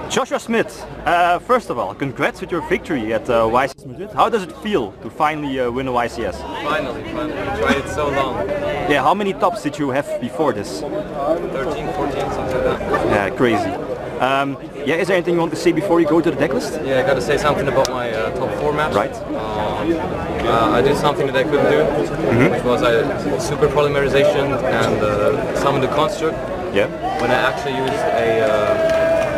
Joshua Schmidt, first of all, congrats with your victory at YCS Madrid. How does it feel to finally win a YCS? Finally. Tried it so long. Yeah, how many tops did you have before this? 13, 14, something like that. Yeah, crazy. Yeah, is there anything you want to say before you go to the decklist? Yeah, I got to say something about my top 4 match. Right. I did something that I couldn't do, which was super polymerization and summon the construct. Yeah. When I actually used a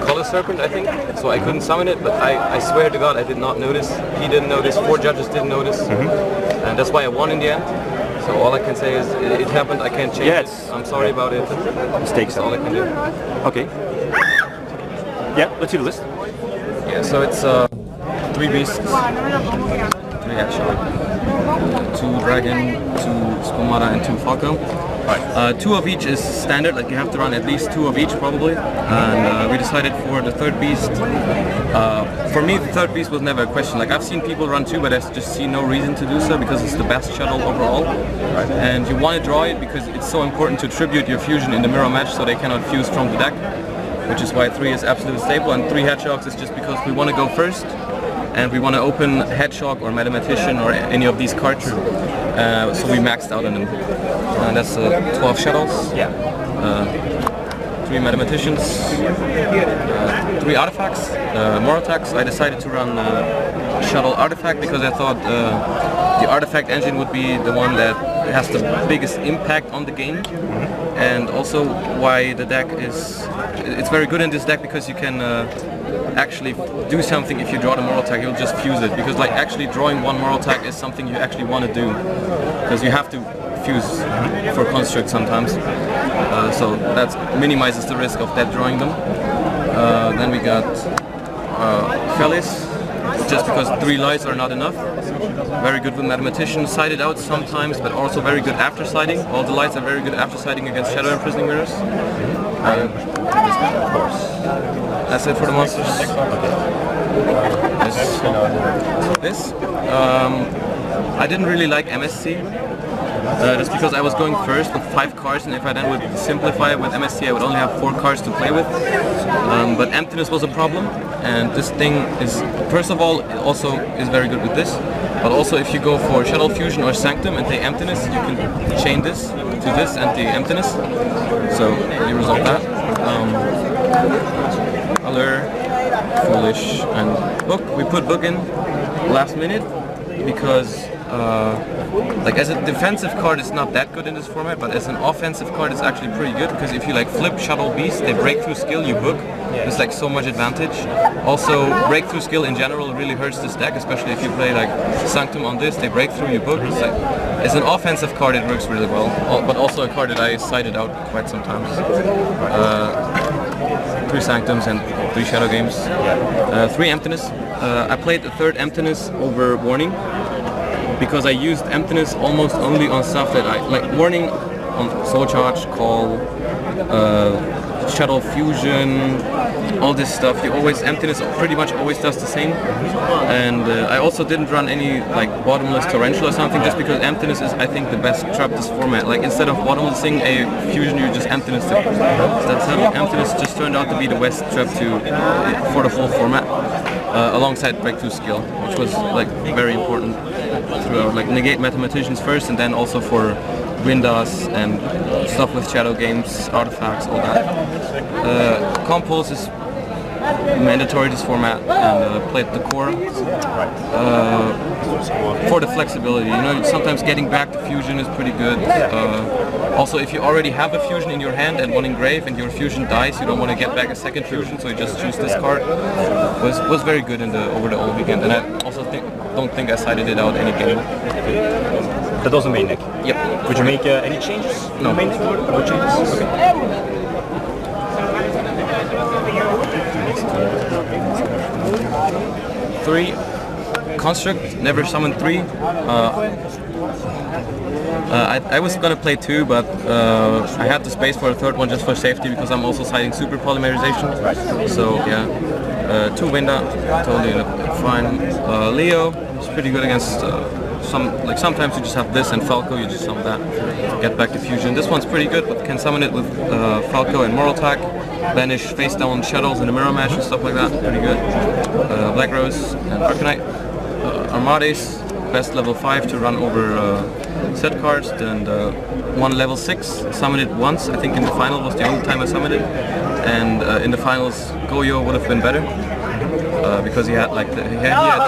color serpent, I think, so I couldn't summon it, but I swear to God I did not notice. He didn't notice, 4 judges didn't notice, and that's why I won in the end. So all I can say is it happened, I can't change it. I'm sorry about it. Mistakes. That's all I can do. Okay. Yeah, let's see the list. Yeah, so it's 3 beasts, 3 actually, 2 dragon, 2 spumata and 2 falco. Right. 2 of each is standard, like you have to run at least 2 of each probably, and we decided for the 3rd beast. For me, the 3rd beast was never a question. Like I've seen people run 2, but I just see no reason to do so because it's the best Shaddoll overall. Right. And you want to draw it because it's so important to tribute your fusion in the mirror match so they cannot fuse from the deck, which is why 3 is absolutely stable, and 3 hedgehogs is just because we want to go first and we want to open hedgehog or mathematician or any of these cards, so we maxed out on them. And that's 12 Shaddols, 3 mathematicians, 3 artifacts, more attacks. I decided to run Shaddoll artifact because I thought the artifact engine would be the one that has the biggest impact on the game, and also why the deck is, it's very good in this deck because you can actually do something. If you draw the moral tag, you'll just fuse it, because like actually drawing 1 moral tag is something you actually want to do, because you have to fuse for construct sometimes, so that minimizes the risk of dead drawing them. Then we got Felis, just because 3 lights are not enough. Very good with mathematician, sided out sometimes, but also very good after siding. All the lights are very good after siding against shadow imprisoning mirrors. Of course. That's it for the monsters. This. I didn't really like MSC. Just because I was going first with 5 cards, and if I then would simplify with MSC I would only have 4 cards to play with. But emptiness was a problem, and this thing is, first of all, it also is very good with this, but also if you go for Shaddoll Fusion or Sanctum and take emptiness, you can chain this to this and the emptiness, so you resolve that. Allure, Foolish, and Book. We put Book in last minute because like as a defensive card it's not that good in this format, but as an offensive card it's actually pretty good, because if you like flip Shaddoll Beast, they breakthrough skill, you book. There's like so much advantage. Also breakthrough skill in general really hurts this deck, especially if you play like Sanctum on this, they break through, you book. It's like, as an offensive card it works really well, but also a card that I sided out quite sometimes. 3 Sanctums and 3 Shadow Games, 3 Emptiness. I played the 3rd Emptiness over Warning, because I used emptiness almost only on stuff that I like. Warning on Soul Charge, Call, Shaddoll Fusion, all this stuff. You always, emptiness pretty much always does the same. And I also didn't run any like bottomless torrential or something, just because emptiness is, I think, the best trap this format. Like instead of bottomlessing a fusion, you just emptiness it. That's how emptiness just turned out to be the best trap for the full format, alongside breakthrough skill, which was like very important throughout. Like negate mathematicians first, and then also for Windows and stuff with shadow games, artifacts, all that. Compulse is mandatory this format, and played the core for the flexibility. You know, sometimes getting back to fusion is pretty good. Also, if you already have a fusion in your hand and one engrave, and your fusion dies, you don't want to get back a second fusion, so you just choose this card. Was very good in over the whole weekend, and I also don't think I sided it out any game. That was the main deck? Yep. Would you make any changes? No. Main deck? No changes? Okay. 3 Construct, never summoned 3. I was gonna play 2, but I had the space for a 3rd one just for safety, because I'm also siding super polymerization. So yeah, 2 Winda, totally fine. Leo is pretty good against sometimes you just have this and Falco, you just summon that, get back to fusion. This one's pretty good, but can summon it with Falco and Moral Attack. banish face down Shaddolls in a mirror match and stuff like that. Pretty good. Black Rose and Arcanite. Armades, best level 5 to run over set cards, and one level 6. Summoned it once, I think in the final was the only time I summoned it. And in the finals, Goyo would have been better. Because he had like he had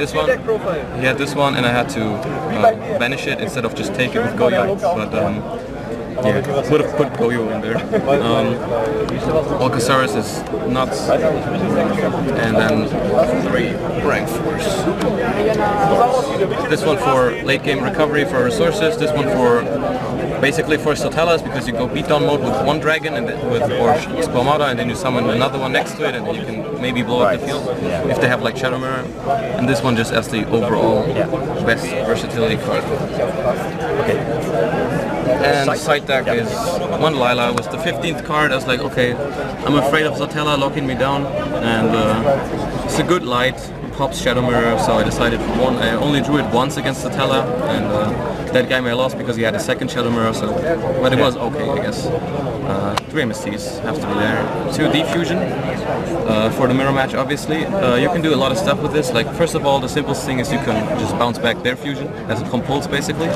this one, and I had to banish it instead of just take it with Goyo. But yeah, would have put Goyo in there. Alcasaurus is nuts, and then 3 rank force. This one for late game recovery for resources. This one for basically for Sotellas, because you go beatdown mode with 1 dragon and or Squamata, and then you summon another one next to it, and then you can maybe blow up the field if they have like Shadow Mirror. And this one just as the overall best versatility card. Okay. And side deck is 1 Lila was the 15th card. I was like, okay, I'm afraid of Sotella locking me down, and it's a good light, pops Shadow Mirror, so I decided for 1. I only drew it once against Sotella, and that game I lost because he had a second Shadow Mirror, so, but it was okay, I guess. 3 MSTs have to be there. 2 Defusion for the mirror match, obviously. You can do a lot of stuff with this. Like, first of all, the simplest thing is you can just bounce back their fusion as a compulse, basically.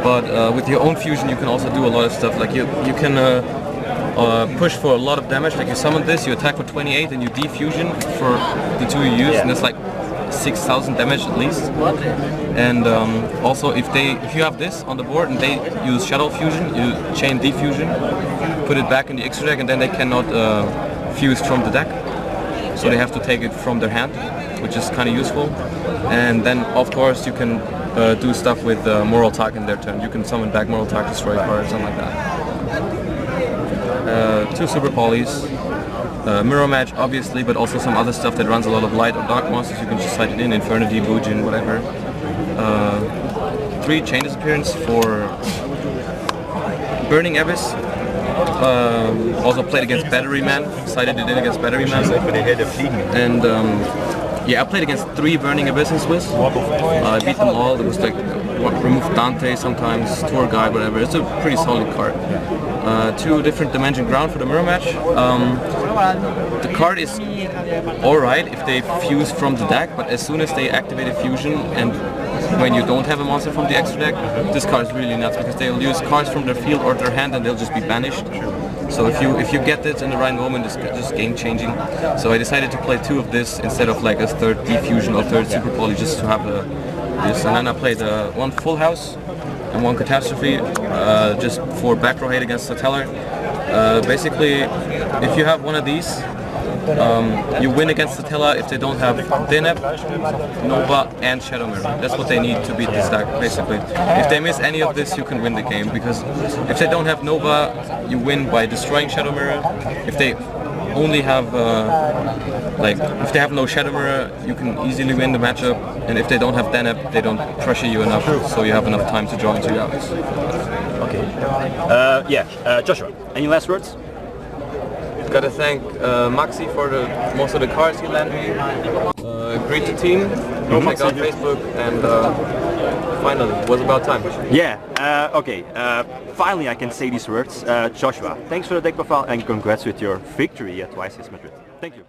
But with your own fusion, you can also do a lot of stuff. Like you can push for a lot of damage. Like you summon this, you attack for 28, and you defusion for the 2 you use, and it's like 6,000 damage at least. And also, if you have this on the board and they use Shaddoll fusion, you chain defusion, put it back in the extra deck, and then they cannot fuse from the deck. So they have to take it from their hand, which is kind of useful. And then, of course, you can do stuff with Moral Talk in their turn. You can summon back Moral Talk, destroy cards, something like that. 2 Super Polys. Mirror match, obviously, but also some other stuff that runs a lot of light or dark monsters. You can just slide it in, Infernity, Bujin, whatever. 3 Chain Disappearance for Burning Abyss. Also played against Battery Man, sided it in against Battery Man. And yeah, I played against 3 Burning Abysses with. I beat them all. It was like, remove Dante sometimes, Tour Guide, whatever. It's a pretty solid card. 2 different Dimension Ground for the mirror match. The card is alright if they fuse from the deck, but as soon as they activate a fusion, and when you don't have a monster from the extra deck, this card is really nuts, because they'll use cards from their field or their hand and they'll just be banished. So if you get this in the right moment, it's just game changing. So I decided to play 2 of this instead of like a 3rd Defusion or 3rd Super Poly, just to have this. And then I played 1 Full House and 1 Catastrophe, just for back row hate against the Teller. Basically, if you have one of these, you win against the Teller if they don't have Deneb, Nova, and Shadow Mirror. That's what they need to beat this deck, basically. If they miss any of this, you can win the game, because if they don't have Nova, you win by destroying Shadow Mirror. If they only have, like, if they have no Shadow Mirror, you can easily win the matchup, and if they don't have Deneb, they don't pressure you enough, so you have enough time to draw into your allies. Okay. Joshua, any last words? Gotta thank Maxi for most of the cards he lent me. Greet the team, go check out Facebook, and finally, it was about time. Yeah, okay, finally I can say these words. Joshua, thanks for the deck profile, and congrats with your victory at YCS Madrid. Thank you.